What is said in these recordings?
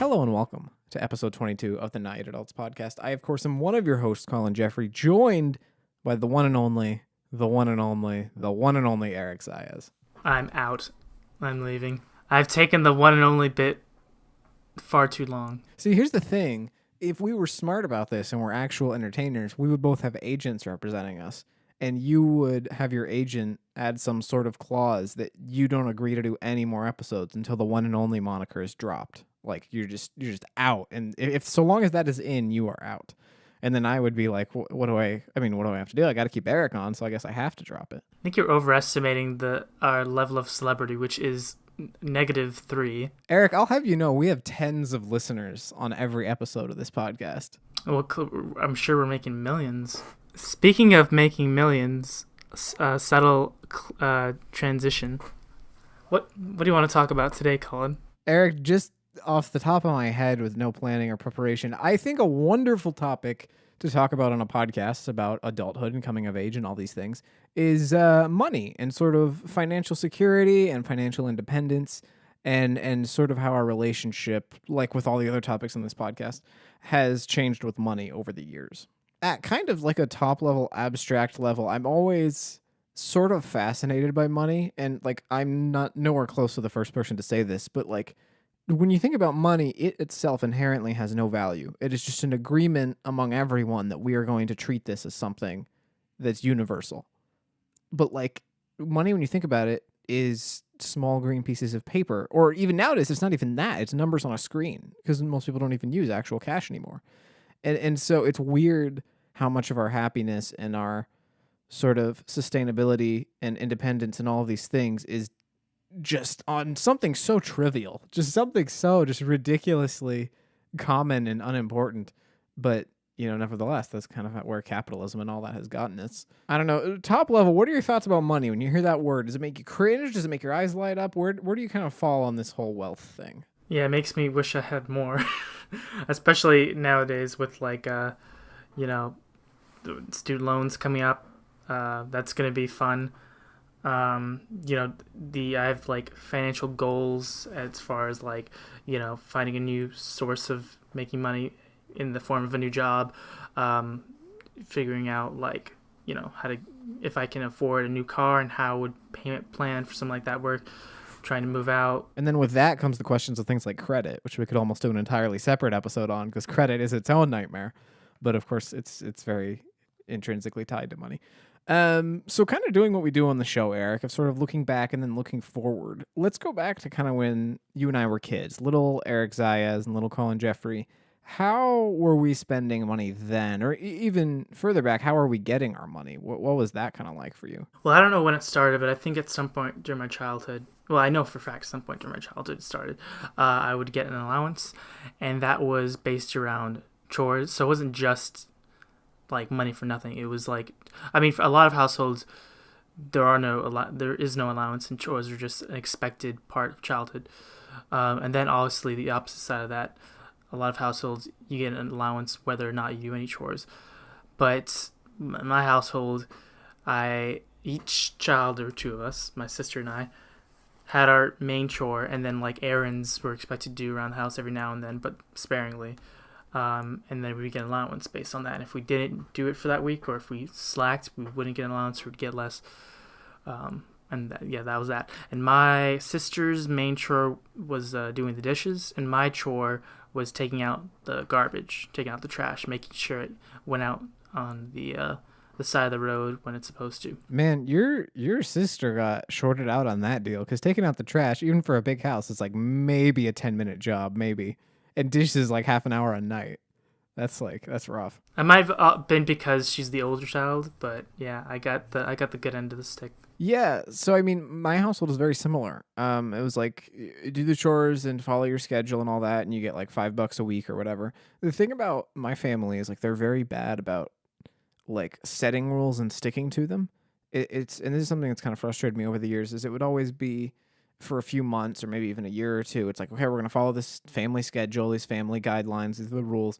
Hello and welcome to episode 22 of the Not Yet Adults podcast. I, of course, am one of your hosts, Collin Geffrey, joined by the one and only Eric Zayas. I'm out. I'm leaving. I've taken the one and only bit far too long. See, here's the thing. If we were smart about this and we're actual entertainers, we would both have agents representing us. And you would have your agent add some sort of clause that you don't agree to do any more episodes until the one and only moniker is dropped. Like you're just out. And if so long as that is in, you are out. And then I would be like, what do I have to do? I got to keep Eric on, so I guess I have to drop it. I think you're overestimating our level of celebrity, which is -3. Eric, I'll have you know, we have tens of listeners on every episode of this podcast. Well, I'm sure we're making millions. Speaking of making millions, subtle transition. What do you want to talk about today, Colin? Eric, just off the top of my head with no planning or preparation, I think a wonderful topic to talk about on a podcast about adulthood and coming of age and all these things is money and sort of financial security and financial independence and sort of how our relationship, like with all the other topics on this podcast, has changed with money over the years. At kind of like a top level, abstract level, I'm always sort of fascinated by money. And like, I'm not nowhere close to the first person to say this, but like, when you think about money, it itself inherently has no value. It is just an agreement among everyone that we are going to treat this as something that's universal. But like, money, when you think about it, is small green pieces of paper. Or even nowadays, it's not even that. It's numbers on a screen because most people don't even use actual cash anymore. And so it's weird how much of our happiness and our sort of sustainability and independence and all of these things is just on something so trivial, just something so just ridiculously common and unimportant. But, you know, nevertheless, that's kind of where capitalism and all that has gotten us. I don't know. Top level, what are your thoughts about money? When you hear that word, does it make you cringe? Does it make your eyes light up? Where do you kind of fall on this whole wealth thing? Yeah, it makes me wish I had more, especially nowadays with like, the student loans coming up. That's going to be fun. I have like financial goals as far as like, finding a new source of making money in the form of a new job, figuring out like, if I can afford a new car and how would payment plan for something like that work. Trying to move out. And then with that comes the questions of things like credit, which we could almost do an entirely separate episode on because credit is its own nightmare. But of course, it's very intrinsically tied to money. So kind of doing what we do on the show, Eric, of sort of looking back and then looking forward. Let's go back to kind of when you and I were kids, little Eric Zayas and little Collin Geffrey. How were we spending money then? Or even further back, how are we getting our money? What was that kind of like for you? Well, I don't know when it started, but I think at some point during my childhood, well, I know for a fact some point during my childhood it started, I would get an allowance, and that was based around chores. So it wasn't just like money for nothing. It was like, for a lot of households, there is no allowance, and chores are just an expected part of childhood. And then obviously the opposite side of that, a lot of households, you get an allowance whether or not you do any chores. But in my household, each child, or two of us, my sister and I, had our main chore, and then like errands were expected to do around the house every now and then, but sparingly. And then we would get an allowance based on that. And if we didn't do it for that week, or if we slacked, we wouldn't get an allowance, or we'd get less. That was that. And my sister's main chore was doing the dishes, and my chore was taking out the garbage, taking out the trash, making sure it went out on the side of the road when it's supposed to. Man, your sister got shorted out on that deal because taking out the trash, even for a big house, it's like maybe a 10-minute job, maybe. And dishes like half an hour a night. That's rough. It might have been because she's the older child, but yeah, I got the good end of the stick. Yeah, so my household is very similar. It was like do the chores and follow your schedule and all that, and you get like $5 a week or whatever. The thing about my family is like they're very bad about like setting rules and sticking to them. And this is something that's kind of frustrated me over the years. Is it would always be for a few months or maybe even a year or two. It's like, okay, we're gonna follow this family schedule, these family guidelines, these are the rules.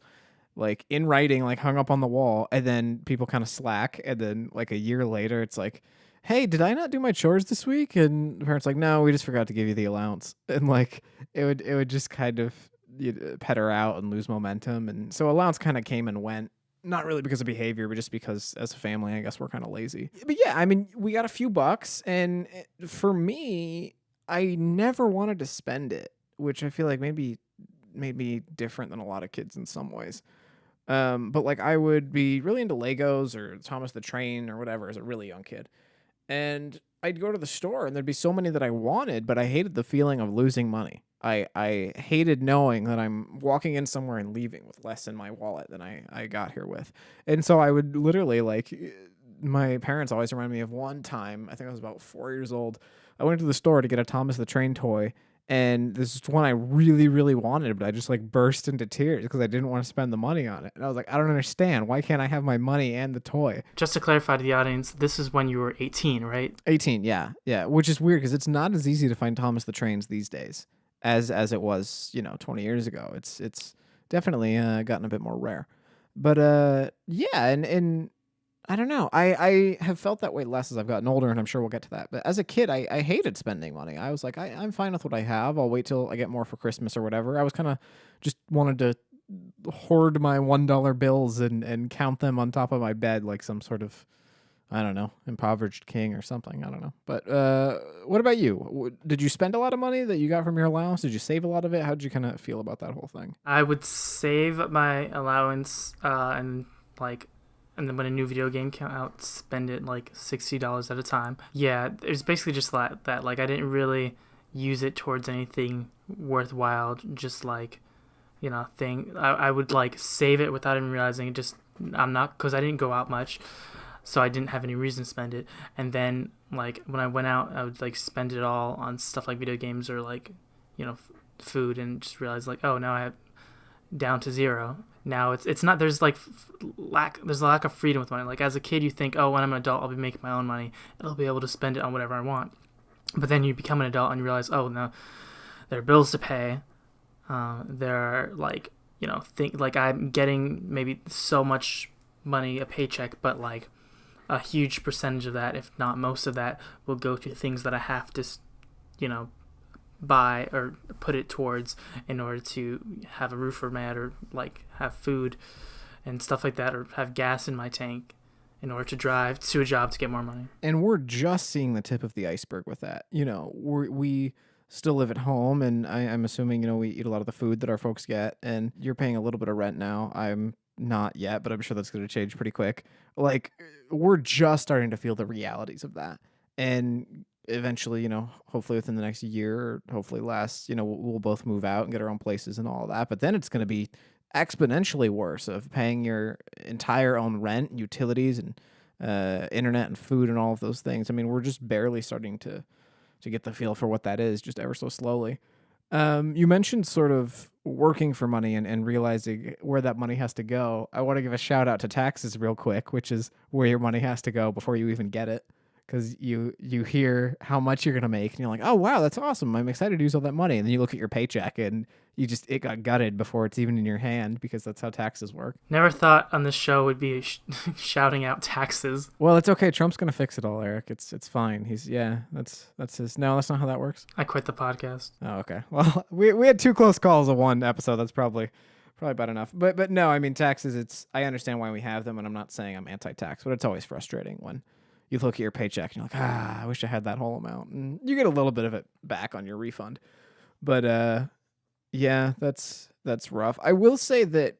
Like in writing, like hung up on the wall, and then people kind of slack, and then like a year later, it's like, hey, did I not do my chores this week? And the parents like, no, we just forgot to give you the allowance. And like, it would just kind of, you'd pet her out and lose momentum. And so allowance kind of came and went. Not really because of behavior, but just because as a family, I guess we're kind of lazy. But yeah, I mean, we got a few bucks, and for me, I never wanted to spend it, which I feel like maybe made me different than a lot of kids in some ways. But like I would be really into Legos or Thomas the Train or whatever as a really young kid. And I'd go to the store and there'd be so many that I wanted, but I hated the feeling of losing money. I hated knowing that I'm walking in somewhere and leaving with less in my wallet than I got here with. And so I would literally like, my parents always remind me of one time, I think I was about 4 years old. I went to the store to get a Thomas the Train toy. And this is one I really, really wanted, but I just like burst into tears because I didn't want to spend the money on it. And I was like, I don't understand. Why can't I have my money and the toy? Just to clarify to the audience, this is when you were 18, right? 18, yeah. Yeah, which is weird because it's not as easy to find Thomas the Trains these days as it was, 20 years ago. It's definitely gotten a bit more rare. But yeah, and I don't know. I have felt that way less as I've gotten older, and I'm sure we'll get to that. But as a kid, I hated spending money. I was like, I'm fine with what I have. I'll wait till I get more for Christmas or whatever. I was kind of just wanted to hoard my $1 bills and count them on top of my bed like some sort of, I don't know, impoverished king or something. I don't know. But what about you? Did you spend a lot of money that you got from your allowance? Did you save a lot of it? How did you kind of feel about that whole thing? I would save my allowance and then when a new video game came out, spend it like $60 at a time. Yeah, it was basically just like that. Like I didn't really use it towards anything worthwhile. Just like, I would like save it without even realizing it. Just because I didn't go out much, so I didn't have any reason to spend it. And then like when I went out, I would like spend it all on stuff like video games or like, food, and just realize like, oh, now I have down to zero. Now it's not, there's like there's a lack of freedom with money. Like as a kid, you think, oh, when I'm an adult, I'll be making my own money and I'll be able to spend it on whatever I want. But then you become an adult and you realize, oh no, there are bills to pay. There are like, like I'm getting maybe so much money, a paycheck, but like a huge percentage of that, if not most of that, will go to things that I have to, buy or put it towards in order to have a roof over my head or like have food and stuff like that, or have gas in my tank in order to drive to a job to get more money. And we're just seeing the tip of the iceberg with that. We still live at home, and I'm assuming, we eat a lot of the food that our folks get, and you're paying a little bit of rent now. I'm not yet, but I'm sure that's going to change pretty quick. Like, we're just starting to feel the realities of that. And eventually, hopefully within the next year, or hopefully less, we'll both move out and get our own places and all of that. But then it's going to be exponentially worse of paying your entire own rent, utilities, and internet and food and all of those things. I mean, we're just barely starting to get the feel for what that is, just ever so slowly. You mentioned sort of working for money and realizing where that money has to go. I want to give a shout out to taxes real quick, which is where your money has to go before you even get it. Because you hear how much you're going to make and you're like, oh, wow, that's awesome. I'm excited to use all that money. And then you look at your paycheck and it got gutted before it's even in your hand, because that's how taxes work. Never thought on this show would be shouting out taxes. Well, it's okay. Trump's going to fix it all, Eric. It's fine. That's his. No, that's not how that works. I quit the podcast. Oh, okay. Well, we had 2 close calls of one episode. That's probably about enough. But no, I mean, taxes, I understand why we have them, and I'm not saying I'm anti-tax, but it's always frustrating when you look at your paycheck and you're like, I wish I had that whole amount. And you get a little bit of it back on your refund. But yeah, that's rough. I will say that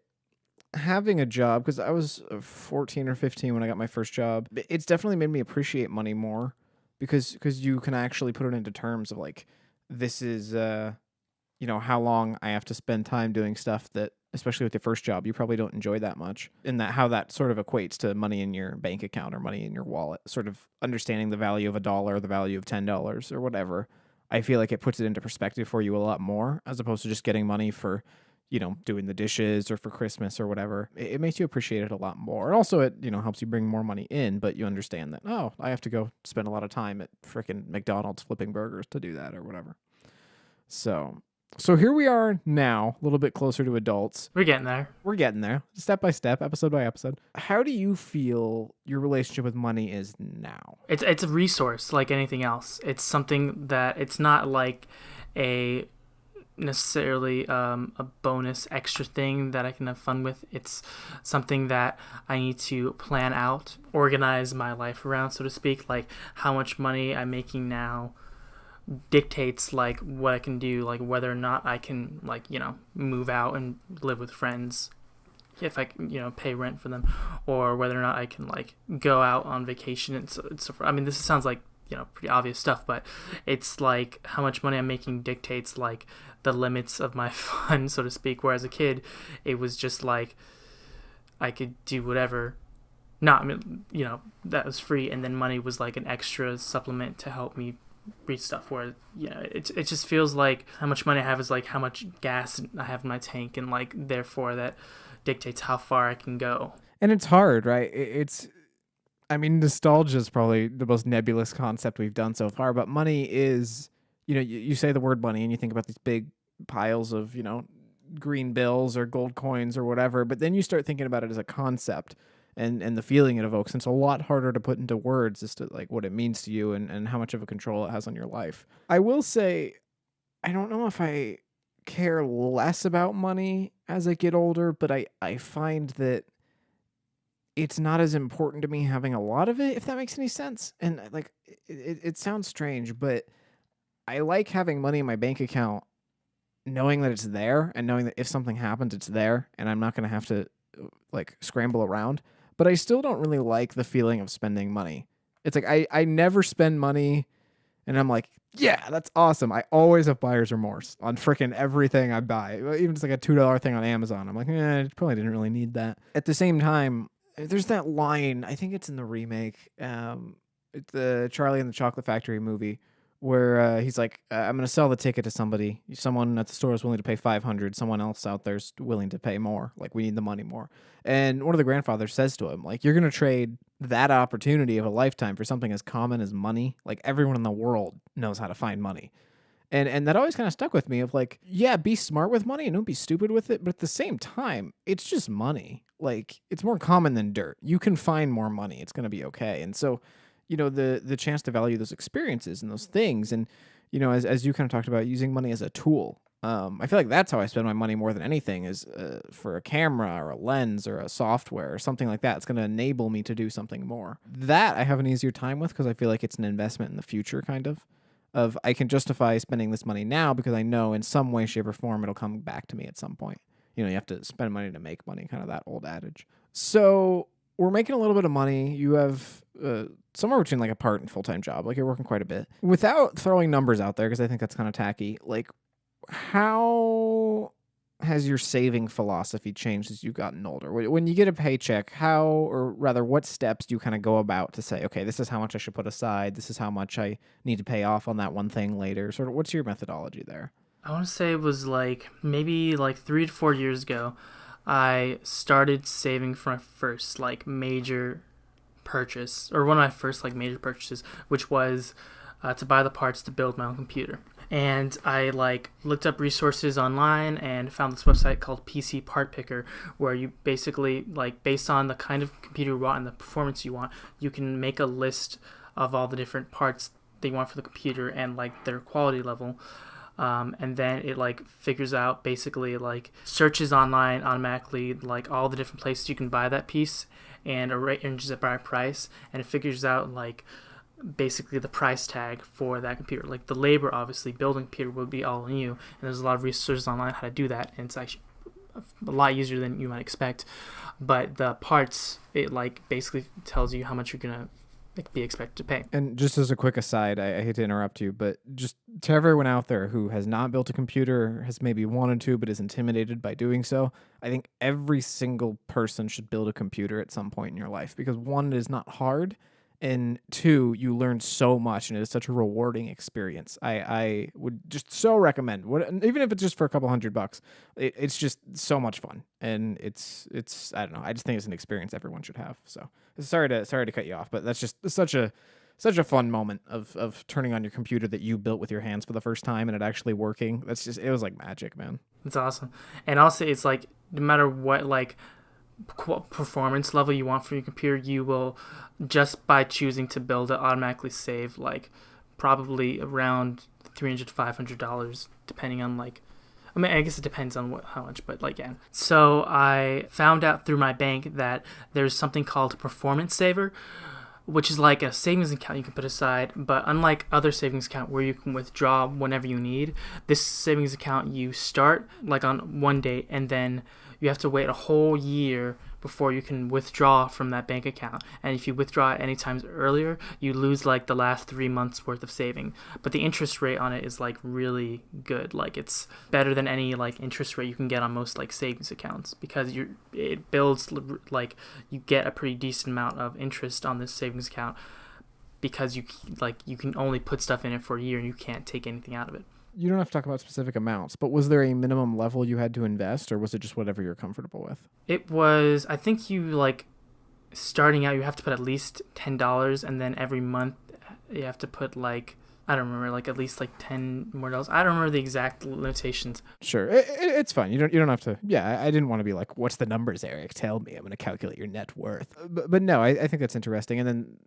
having a job, because I was 14 or 15 when I got my first job, it's definitely made me appreciate money more, because you can actually put it into terms of like, this is how long I have to spend time doing stuff that, especially with your first job, you probably don't enjoy that much, and that how that sort of equates to money in your bank account or money in your wallet, sort of understanding the value of $1, the value of $10 or whatever. I feel like it puts it into perspective for you a lot more, as opposed to just getting money for, doing the dishes or for Christmas or whatever. It makes you appreciate it a lot more. And also it, helps you bring more money in, but you understand that, oh, I have to go spend a lot of time at frickin' McDonald's flipping burgers to do that or whatever. So here we are now, a little bit closer to adults. We're getting there. Step by step, episode by episode. How do you feel your relationship with money is now? It's a resource like anything else. It's something that, it's not like a necessarily a bonus extra thing that I can have fun with. It's something that I need to plan out, organize my life around, so to speak. Like how much money I'm making now dictates like what I can do, like whether or not I can like move out and live with friends if I can pay rent for them, or whether or not I can like go out on vacation and so I mean this sounds like pretty obvious stuff, but it's like how much money I'm making dictates like the limits of my fun, so to speak. Whereas a kid, it was just like I could do whatever. Not, I mean, that was free, and then money was like an extra supplement to help me read stuff. Where it just feels like how much money I have is like how much gas I have in my tank, and like therefore that dictates how far I can go. And it's hard, right? I mean, nostalgia is probably the most nebulous concept we've done so far, but money is, you say the word money and you think about these big piles of, green bills or gold coins or whatever, but then you start thinking about it as a concept and the feeling it evokes. And it's a lot harder to put into words as to like what it means to you and how much of a control it has on your life. I will say, I don't know if I care less about money as I get older, but I find that it's not as important to me having a lot of it, if that makes any sense. And like, it sounds strange, but I like having money in my bank account, knowing that it's there and knowing that if something happens, it's there and I'm not going to have to like scramble around. But I still don't really like the feeling of spending money. It's like, I never spend money and I'm like, yeah, that's awesome. I always have buyer's remorse on freaking everything I buy. Even if it's like a $2 thing on Amazon. I'm like, I probably didn't really need that. At the same time, there's that line, I think it's in the remake, it's the Charlie and the Chocolate Factory movie, where he's like, I'm going to sell the ticket to somebody. Someone at the store is willing to pay $500. Someone else out there's willing to pay more. Like, we need the money more. And one of the grandfathers says to him, like, you're going to trade that opportunity of a lifetime for something as common as money? Like, everyone in the world knows how to find money. And that always kind of stuck with me of like, yeah, be smart with money and don't be stupid with it. But at the same time, it's just money. Like, it's more common than dirt. You can find more money. It's going to be okay. And so, the chance to value those experiences and those things. And, as you kind of talked about using money as a tool, I feel like that's how I spend my money more than anything is for a camera or a lens or a software or something like that. It's going to enable me to do something more. That I have an easier time with because I feel like it's an investment in the future, kind of I can justify spending this money now because I know in some way, shape, or form it'll come back to me at some point. You have to spend money to make money, kind of that old adage. So we're making a little bit of money. You have somewhere between like a part and full-time job. Like, you're working quite a bit. Without throwing numbers out there, because I think that's kind of tacky, like, how has your saving philosophy changed as you've gotten older? When you get a paycheck, how, or rather, what steps do you kind of go about to say, okay, this is how much I should put aside. This is how much I need to pay off on that one thing later. Sort of, what's your methodology there? I want to say it was like maybe like 3 to 4 years ago, I started saving for my first like major purchase, or one of my first like major purchases, which was to buy the parts to build my own computer. And I like looked up resources online and found this website called PC Part Picker, where you basically like based on the kind of computer you want and the performance you want, you can make a list of all the different parts that you want for the computer and like their quality level. And then it like figures out basically like searches online automatically like all the different places you can buy that piece and arranges it by price, and it figures out like basically the price tag for that computer. Like the labor, obviously, building a computer would be all on you, and there's a lot of resources online how to do that, and it's actually a lot easier than you might expect. But the parts, it like basically tells you how much you're gonna be expected to pay. And just as a quick aside, I hate to interrupt you, but just to everyone out there who has not built a computer, has maybe wanted to, but is intimidated by doing so, I think every single person should build a computer at some point in your life, because one, it is not hard, and two, you learn so much, and it is such a rewarding experience. I would just so recommend, even if it's just for a couple $100, it's just so much fun, and it's I don't know. I just think it's an experience everyone should have. So sorry to cut you off, but that's just such a fun moment of turning on your computer that you built with your hands for the first time and it actually working. It was like magic, man. It's awesome, and also it's like no matter what like performance level you want for your computer, you will, just by choosing to build it, automatically save like probably around $300 to $500 depending on like I mean, I guess it depends on how much, but like, yeah. So I found out through my bank that there's something called a performance saver, which is like a savings account you can put aside. But unlike other savings account where you can withdraw whenever you need, this savings account you start like on one date and then you have to wait a whole year before you can withdraw from that bank account. And if you withdraw it any times earlier, you lose like the last 3 months worth of saving. But the interest rate on it is like really good. Like it's better than any like interest rate you can get on most like savings accounts because it builds like you get a pretty decent amount of interest on this savings account because you can only put stuff in it for a year and you can't take anything out of it. You don't have to talk about specific amounts, but was there a minimum level you had to invest, or was it just whatever you're comfortable with? It was, I think you like starting out, you have to put at least $10, and then every month you have to put like, I don't remember, like at least like $10 more. I don't remember the exact limitations. Sure, it's fine. You don't have to. Yeah, I didn't want to be like, "What's the numbers, Eric? Tell me. I'm going to calculate your net worth." But no, I think that's interesting. And then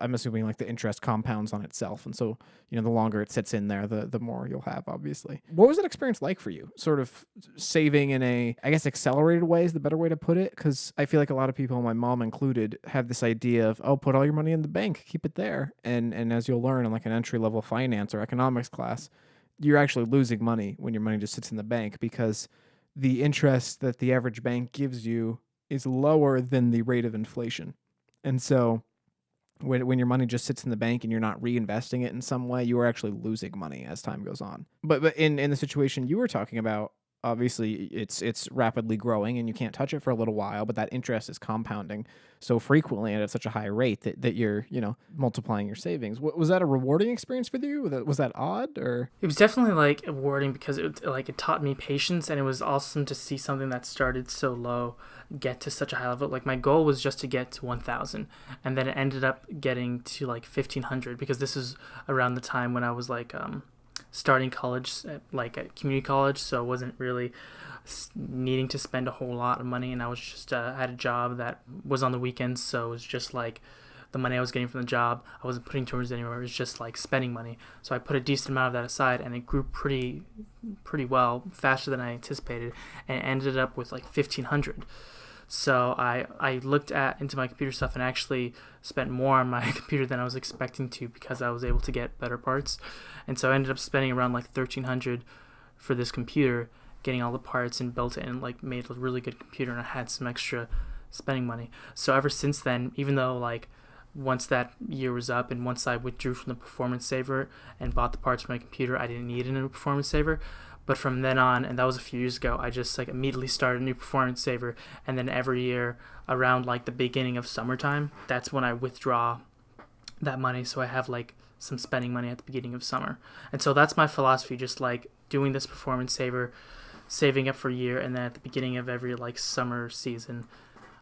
I'm assuming like the interest compounds on itself, and so the longer it sits in there, the more you'll have. Obviously, what was that experience like for you? Sort of saving in a, I guess, accelerated way is the better way to put it, because I feel like a lot of people, my mom included, have this idea of, oh, put all your money in the bank, keep it there, and as you'll learn in like an entry level finance or economics class, you're actually losing money when your money just sits in the bank because the interest that the average bank gives you is lower than the rate of inflation. And so when your money just sits in the bank and you're not reinvesting it in some way, you are actually losing money as time goes on. But in the situation you were talking about, obviously it's rapidly growing and you can't touch it for a little while, but that interest is compounding so frequently and at such a high rate that you're multiplying your savings. Was that a rewarding experience for you? Was that odd? Or It was definitely like rewarding because it taught me patience, and it was awesome to see something that started so low get to such a high level. Like my goal was just to get to 1,000, and then it ended up getting to like 1,500 because this is around the time when I was like starting college, like at community college, so I wasn't really needing to spend a whole lot of money, and I was just I had a job that was on the weekends, so it was just like the money I was getting from the job I wasn't putting towards anywhere. It was just like spending money, so I put a decent amount of that aside, and it grew pretty well, faster than I anticipated, and it ended up with like 1,500. So I looked into my computer stuff and actually spent more on my computer than I was expecting to because I was able to get better parts. And so I ended up spending around like 1,300 for this computer, getting all the parts and built it and like made a really good computer, and I had some extra spending money. So ever since then, even though like once that year was up and once I withdrew from the performance saver and bought the parts for my computer, I didn't need a new performance saver. But from then on, and that was a few years ago, I just like immediately started a new performance saver, and then every year around like the beginning of summertime, that's when I withdraw that money, so I have like some spending money at the beginning of summer. And so that's my philosophy, just like doing this performance saver, saving up for a year, and then at the beginning of every like summer season,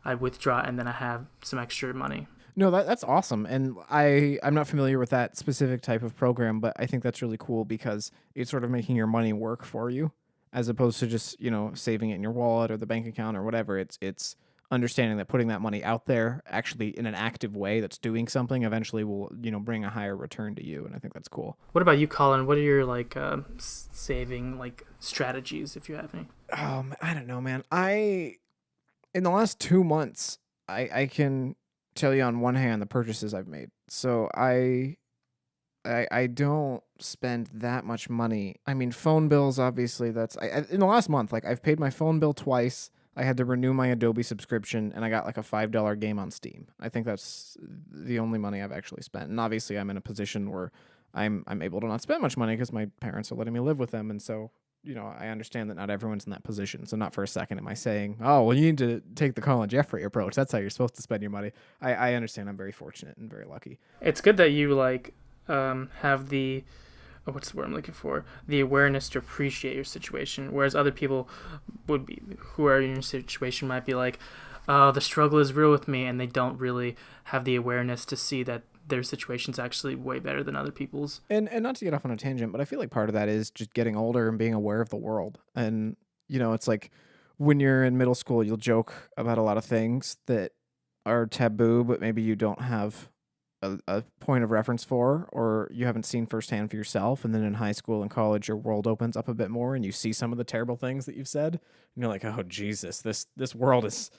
I withdraw, and then I have some extra money. no, that's awesome. And I'm not familiar with that specific type of program, but I think that's really cool because it's sort of making your money work for you as opposed to just, saving it in your wallet or the bank account or whatever. It's understanding that putting that money out there actually in an active way that's doing something eventually will, bring a higher return to you. And I think that's cool. What about you, Colin? What are your like saving like strategies, if you have any? I don't know, man. In the last 2 months, I can tell you on one hand the purchases I've made. So I don't spend that much money. I mean, phone bills, obviously, in the last month, like I've paid my phone bill twice. I had to renew my Adobe subscription, and I got like a $5 game on Steam. I think that's the only money I've actually spent. And obviously, I'm in a position where I'm able to not spend much money because my parents are letting me live with them, and so I understand that not everyone's in that position. So not for a second am I saying, oh, well, you need to take the Collin Geffrey approach. That's how you're supposed to spend your money. I understand. I'm very fortunate and very lucky. It's good that you like have the what's the word I'm looking for? The awareness to appreciate your situation, whereas other people would be who are in your situation might be like, oh, the struggle is real with me, and they don't really have the awareness to see that their situation's actually way better than other people's. And not to get off on a tangent, but I feel like part of that is just getting older and being aware of the world. And it's like when you're in middle school, you'll joke about a lot of things that are taboo, but maybe you don't have a point of reference for, or you haven't seen firsthand for yourself, and then in high school and college your world opens up a bit more and you see some of the terrible things that you've said, and you're like, oh Jesus, this world is,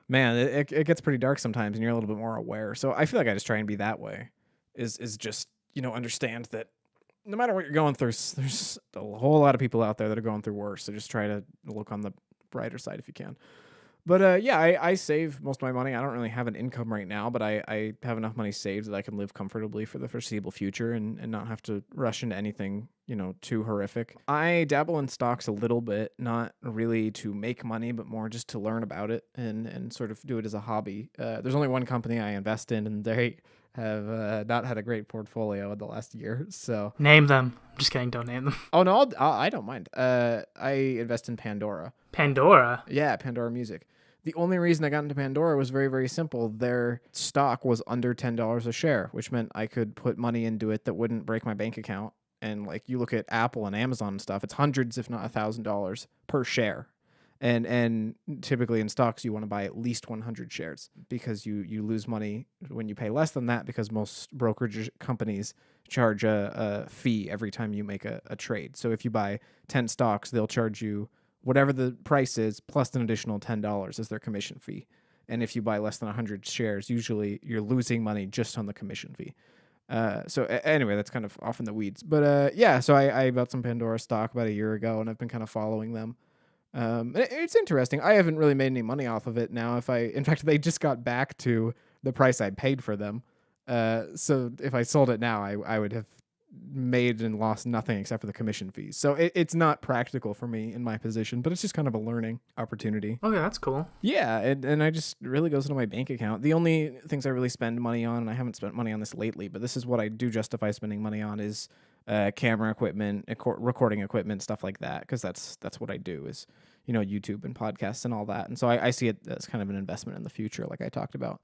man, it gets pretty dark sometimes, and you're a little bit more aware. So I feel like I just try and be that way, is just, understand that no matter what you're going through, there's a whole lot of people out there that are going through worse. So just try to look on the brighter side if you can. But yeah, I save most of my money. I don't really have an income right now, but I have enough money saved that I can live comfortably for the foreseeable future and not have to rush into anything, too horrific. I dabble in stocks a little bit, not really to make money, but more just to learn about it and sort of do it as a hobby. There's only one company I invest in, and they have not had a great portfolio in the last year. So Name them. Just kidding. Don't name them. oh no, I don't mind. I invest in Pandora. Pandora. Yeah, Pandora Music. The only reason I got into Pandora was very, very simple. Their stock was under $10 a share, which meant I could put money into it that wouldn't break my bank account. And like you look at Apple and Amazon and stuff, it's hundreds, if not $1,000 per share. And typically in stocks, you want to buy at least 100 shares because you lose money when you pay less than that, because most brokerage companies charge a fee every time you make a trade. So if you buy 10 stocks, they'll charge you whatever the price is plus an additional $10 as their commission fee. And if you buy less than 100 shares, usually you're losing money just on the commission fee. Anyway, that's kind of off in the weeds. But yeah, so I bought some Pandora stock about a year ago, and I've been kind of following them. It's interesting. I haven't really made any money off of it now. In fact, they just got back to the price I paid for them. So if I sold it now, I would have made and lost nothing except for the commission fees. So it's not practical for me in my position, but it's just kind of a learning opportunity. Okay, that's cool. Yeah, and I just really goes into my bank account. The only things I really spend money on, and I haven't spent money on this lately, but this is what I do justify spending money on, is camera equipment, recording equipment, stuff like that, because that's what I do, is YouTube and podcasts and all that. And so I see it as kind of an investment in the future, like I talked about.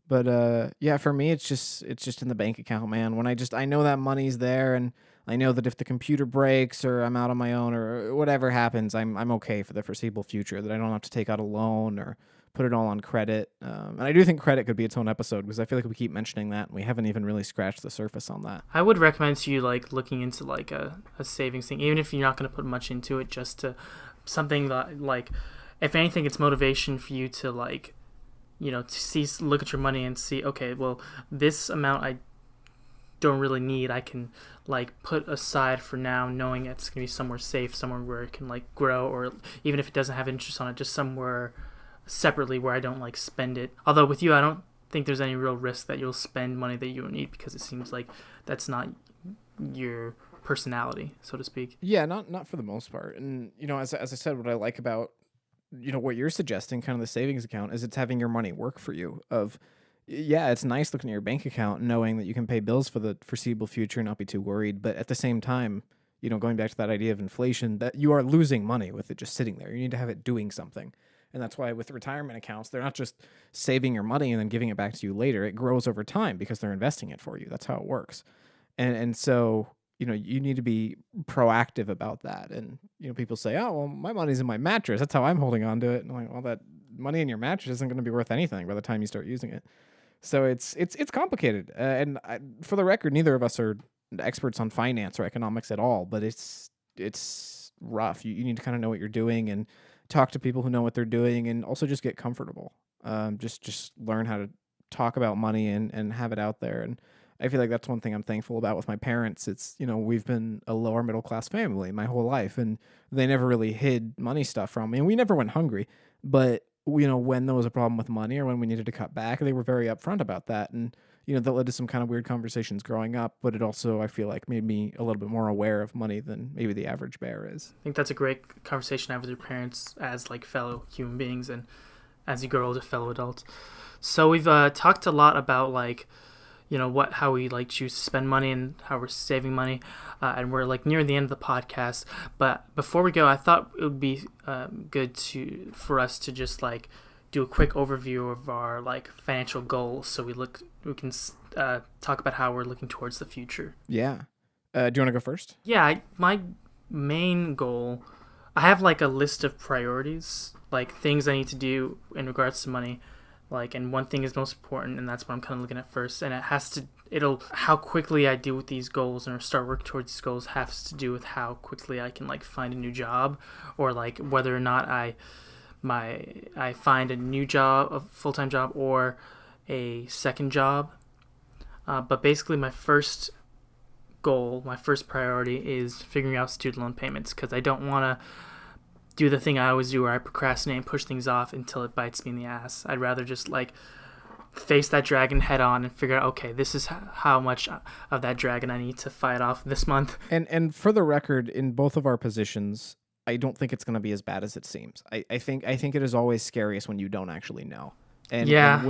But yeah, for me, it's just in the bank account, man. When I know that money's there, and I know that if the computer breaks or I'm out on my own or whatever happens, I'm okay for the foreseeable future. That I don't have to take out a loan or put it all on credit. And I do think credit could be its own episode, because I feel like we keep mentioning that and we haven't even really scratched the surface on that. I would recommend to you like looking into like a savings thing, even if you're not going to put much into it, just to something that, like, if anything, it's motivation for you to like, to look at your money and see, okay, well, this amount I don't really need, I can like put aside for now, knowing it's gonna be somewhere safe, somewhere where it can like grow, or even if it doesn't have interest on it, just somewhere separately where I don't like spend it. Although with you, I don't think there's any real risk that you'll spend money that you don't need, because it seems like that's not your personality, so to speak. Yeah, not for the most part. And as I said, what I like about what you're suggesting, kind of the savings account, is it's having your money work for you. Yeah, it's nice looking at your bank account, knowing that you can pay bills for the foreseeable future and not be too worried. But at the same time, going back to that idea of inflation, that you are losing money with it just sitting there. You need to have it doing something. And that's why with retirement accounts, they're not just saving your money and then giving it back to you later. It grows over time because they're investing it for you. That's how it works. And so you need to be proactive about that. And, people say, oh, well, my money's in my mattress. That's how I'm holding on to it. And I'm like, well, that money in your mattress isn't going to be worth anything by the time you start using it. So it's complicated. For the record, neither of us are experts on finance or economics at all, but it's rough. You need to kind of know what you're doing and talk to people who know what they're doing, and also just get comfortable. Just learn how to talk about money and have it out there. And I feel like that's one thing I'm thankful about with my parents. It's, we've been a lower middle class family my whole life, and they never really hid money stuff from me. And we never went hungry, but when there was a problem with money or when we needed to cut back, they were very upfront about that. And, that led to some kind of weird conversations growing up, but it also, I feel like, made me a little bit more aware of money than maybe the average bear is. I think that's a great conversation to have with your parents as like fellow human beings, and as you grow older, fellow adults. So we've talked a lot about like, how we like choose to spend money and how we're saving money, and we're like near the end of the podcast. But before we go, I thought it would be good for us to just like do a quick overview of our like financial goals, so we can talk about how we're looking towards the future. Yeah. Do you want to go first? Yeah, my main goal, I have like a list of priorities, like things I need to do in regards to money Like, and one thing is most important, and that's what I'm kind of looking at first. And it'll how quickly I deal with these goals and start working towards these goals has to do with how quickly I can like find a new job, or like whether or not I find a new job, a full time job, or a second job. But basically, my first goal, my first priority is figuring out student loan payments, because I don't want to do the thing I always do where I procrastinate and push things off until it bites me in the ass. I'd rather just like face that dragon head on and figure out, okay, this is how much of that dragon I need to fight off this month. And for the record, in both of our positions, I don't think it's going to be as bad as it seems. I think it is always scariest when you don't actually know. And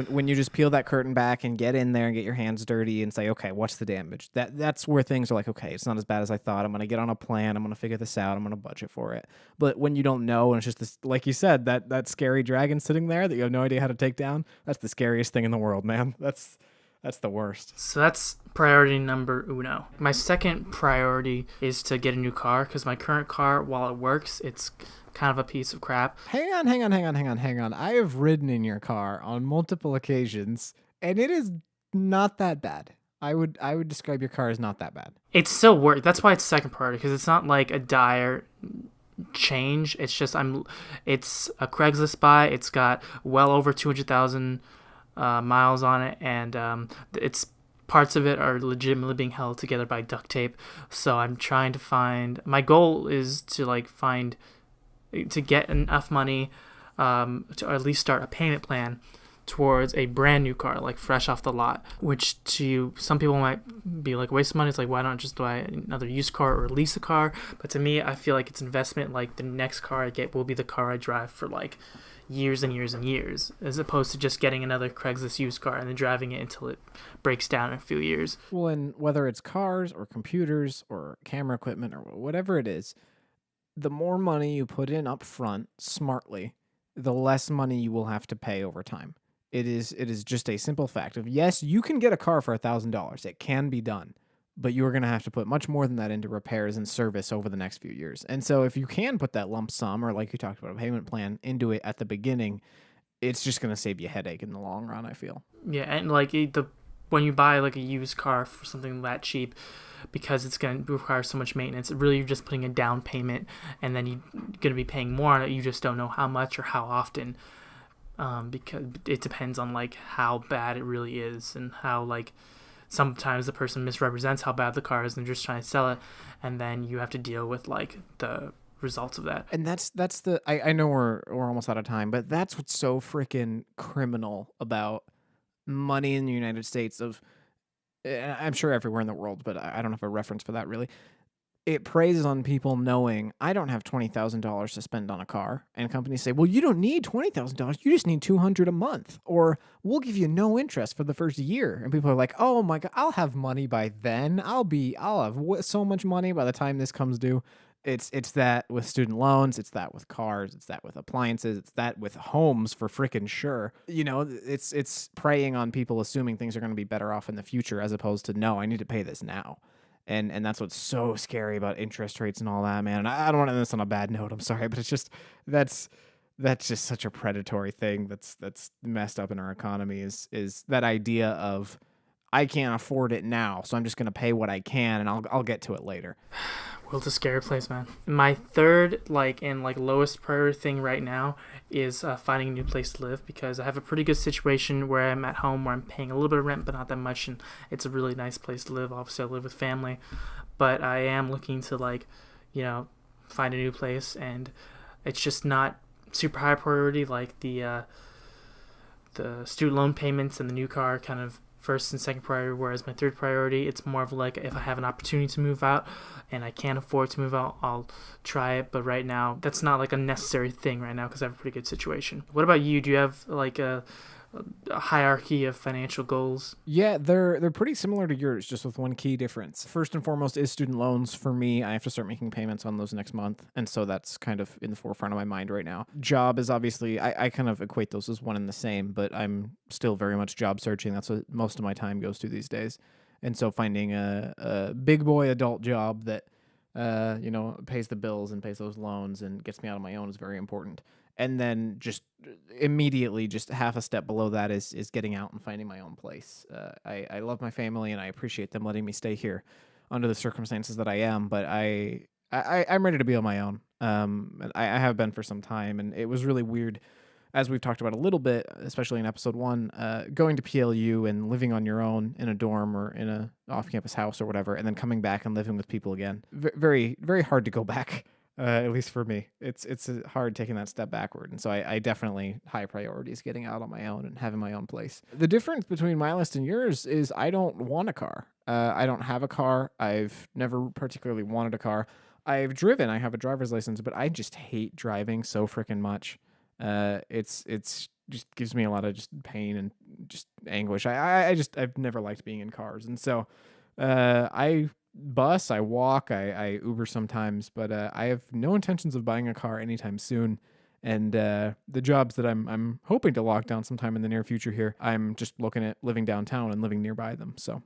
when you just peel that curtain back and get in there and get your hands dirty and say, okay, what's the damage? That's where things are like, okay, it's not as bad as I thought. I'm going to get on a plan. I'm going to figure this out. I'm going to budget for it. But when you don't know, and it's just this, like you said, that scary dragon sitting there that you have no idea how to take down, that's the scariest thing in the world, man. That's the worst. So that's priority number uno. My second priority is to get a new car, because my current car, while it works, it's kind of a piece of crap. Hang on. I have ridden in your car on multiple occasions, and it is not that bad. I would describe your car as not that bad. It's still work. That's why it's second priority, because it's not like a dire change. It's just it's a Craigslist buy. It's got well over 200,000 miles on it, and it's parts of it are legitimately being held together by duct tape. So I'm trying to find. My goal is to get enough money to at least start a payment plan towards a brand new car, like fresh off the lot, which to some people might be like a waste of money. It's like, why not just buy another used car or lease a car? But to me, I feel like it's investment. Like, the next car I get will be the car I drive for like years and years and years, as opposed to just getting another Craigslist used car and then driving it until it breaks down in a few years. Well, and whether it's cars or computers or camera equipment or whatever it is, the more money you put in up front smartly, the less money you will have to pay over time. It is just a simple fact of, yes, you can get a car for $1,000. It can be done, but you are going to have to put much more than that into repairs and service over the next few years. And so if you can put that lump sum, or like you talked about, a payment plan into it at the beginning, it's just going to save you a headache in the long run, I feel. Yeah, and like when you buy like a used car for something that cheap, because it's going to require so much maintenance, really you're just putting a down payment, and then you're going to be paying more on it. You just don't know how much or how often, because it depends on like how bad it really is, and how like sometimes the person misrepresents how bad the car is and they're just trying to sell it, and then you have to deal with like the results of that. And that's the I know we're almost out of time, but that's what's so freaking criminal about money in the United States. I'm sure everywhere in the world, but I don't have a reference for that really. It preys on people knowing, I don't have $20,000 to spend on a car, and companies say, well, you don't need $20,000, you just need $200 a month, or we'll give you no interest for the first year. And people are like, oh my God, I'll have money by then. I'll have so much money by the time this comes due. It's that with student loans, it's that with cars, it's that with appliances, it's that with homes for frickin' sure. You know, it's preying on people assuming things are going to be better off in the future, as opposed to, no, I need to pay this now. And that's what's so scary about interest rates and all that, man. And I don't want to end this on a bad note, I'm sorry, but it's just that's just such a predatory thing that's messed up in our economy, is that idea of, I can't afford it now, so I'm just going to pay what I can, and I'll get to it later. World's a scary place, man. My third, lowest priority thing right now is finding a new place to live, because I have a pretty good situation where I'm at home, where I'm paying a little bit of rent, but not that much, and it's a really nice place to live. Obviously, I live with family, but I am looking to find a new place, and it's just not super high priority. Like the student loan payments and the new car kind of first and second priority, whereas my third priority, it's more of like, if I have an opportunity to move out and I can't afford to move out, I'll try it. But right now, that's not like a necessary thing right now, because I have a pretty good situation. What about you? Do you have like a hierarchy of financial goals? Yeah, they're pretty similar to yours, just with one key difference. First and foremost is student loans. For me, I have to start making payments on those next month, and so that's kind of in the forefront of my mind right now. Job is obviously, I kind of equate those as one and the same, but I'm still very much job searching. That's what most of my time goes to these days. And so finding a big boy adult job that pays the bills and pays those loans and gets me out on my own is very important. And then just immediately, just half a step below that is getting out and finding my own place. I love my family and I appreciate them letting me stay here under the circumstances that I am, but I'm ready to be on my own. And I have been for some time, and it was really weird, as we've talked about a little bit, especially in episode 1, going to PLU and living on your own in a dorm or in a off-campus house or whatever, and then coming back and living with people again. Very, very hard to go back. At least for me, it's hard taking that step backward. And so I definitely high priorities getting out on my own and having my own place. The difference between my list and yours is I don't want a car. I don't have a car. I've never particularly wanted a car. I've driven. I have a driver's license, but I just hate driving so freaking much. It's just gives me a lot of just pain and just anguish. I've never liked being in cars. And so I bus, I walk, I Uber sometimes, but I have no intentions of buying a car anytime soon. And the jobs that I'm hoping to lock down sometime in the near future here, I'm just looking at living downtown and living nearby them. So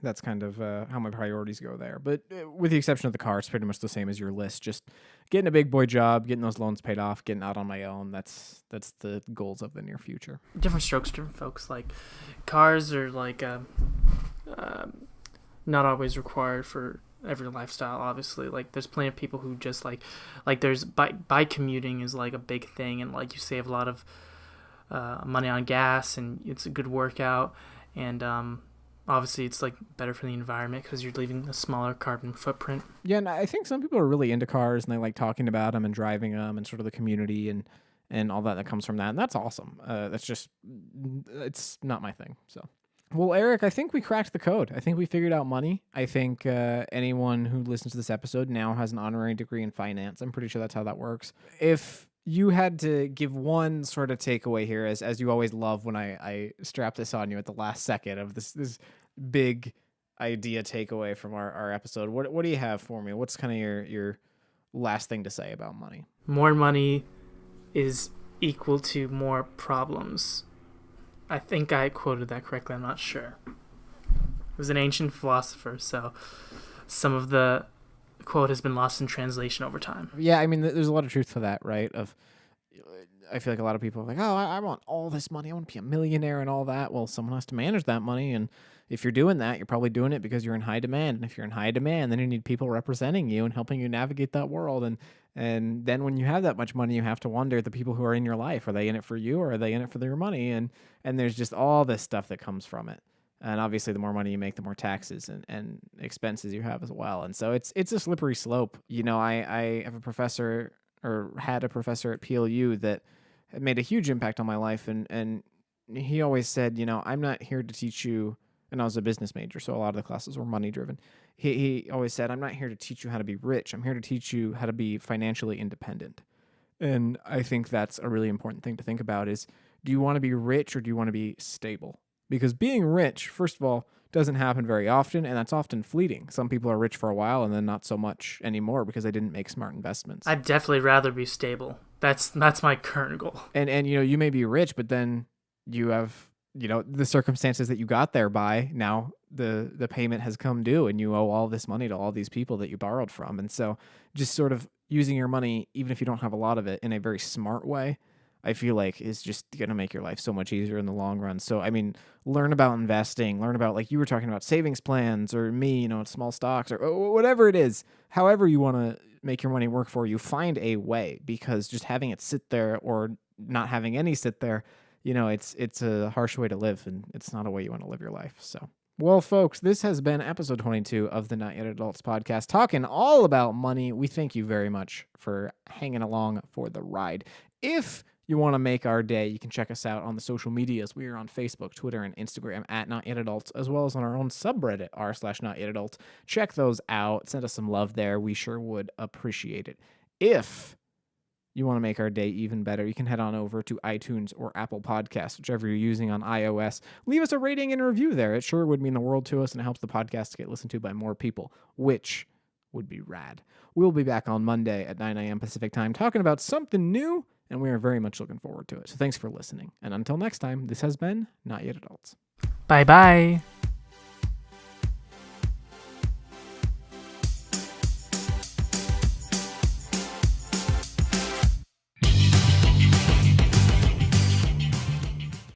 that's kind of how my priorities go there. But with the exception of the car, it's pretty much the same as your list. Just getting a big boy job, getting those loans paid off, getting out on my own. That's the goals of the near future. Different strokes, different folks. Like cars are like not always required for every lifestyle, obviously. Like there's plenty of people who just like there's bike commuting is like a big thing, and like you save a lot of money on gas, and it's a good workout, and obviously it's like better for the environment because you're leaving a smaller carbon footprint. Yeah, and I think some people are really into cars and they like talking about them and driving them and sort of the community and all that comes from that, and that's awesome. That's just, it's not my thing. So well, Eric, I think we cracked the code. I think we figured out money. I think anyone who listens to this episode now has an honorary degree in finance. I'm pretty sure that's how that works. If you had to give one sort of takeaway here, as you always love when I strap this on you at the last second of this big idea takeaway from our episode, what do you have for me? What's kind of your last thing to say about money? More money is equal to more problems. I think I quoted that correctly. I'm not sure. It was an ancient philosopher, so some of the quote has been lost in translation over time. Yeah, I mean, there's a lot of truth to that, right? I feel like a lot of people are like, oh, I want all this money. I want to be a millionaire and all that. Well, someone has to manage that money. And if you're doing that, you're probably doing it because you're in high demand. And if you're in high demand, then you need people representing you and helping you navigate that world. And then when you have that much money, you have to wonder, the people who are in your life, are they in it for you or are they in it for their money? And there's just all this stuff that comes from it. And obviously, the more money you make, the more taxes and expenses you have as well. And so it's a slippery slope. You know, I have a professor, or had a professor at PLU that made a huge impact on my life. And he always said, you know, I'm not here to teach you, and I was a business major, so a lot of the classes were money driven. He always said, I'm not here to teach you how to be rich. I'm here to teach you how to be financially independent. And I think that's a really important thing to think about is, do you want to be rich or do you want to be stable? Because being rich, first of all, doesn't happen very often, and that's often fleeting. Some people are rich for a while and then not so much anymore because they didn't make smart investments. I'd definitely rather be stable. That's my current goal. And you know, you may be rich, but then you have, you know, the circumstances that you got there by. Now the payment has come due and you owe all this money to all these people that you borrowed from. And so just sort of using your money, even if you don't have a lot of it, in a very smart way, I feel like is just going to make your life so much easier in the long run. So, I mean, learn about investing, learn about, like you were talking about, savings plans, or me, you know, small stocks, or whatever it is. However you want to make your money work for you, find a way, because just having it sit there or not having any sit there, you know, it's a harsh way to live, and it's not a way you want to live your life. So, well, folks, this has been episode 22 of the Not Yet Adults podcast, talking all about money. We thank you very much for hanging along for the ride. If you want to make our day, you can check us out on the social medias. We are on Facebook, Twitter, and Instagram at Not Yet Adults, as well as on our own subreddit, r/NotYetAdults. Check those out. Send us some love there. We sure would appreciate it. If you want to make our day even better, you can head on over to iTunes or Apple Podcasts, whichever you're using on iOS. Leave us a rating and a review there. It sure would mean the world to us, and it helps the podcast get listened to by more people, which would be rad. We'll be back on Monday at 9 a.m. Pacific time talking about something new, and we are very much looking forward to it. So thanks for listening. And until next time, this has been Not Yet Adults. Bye-bye.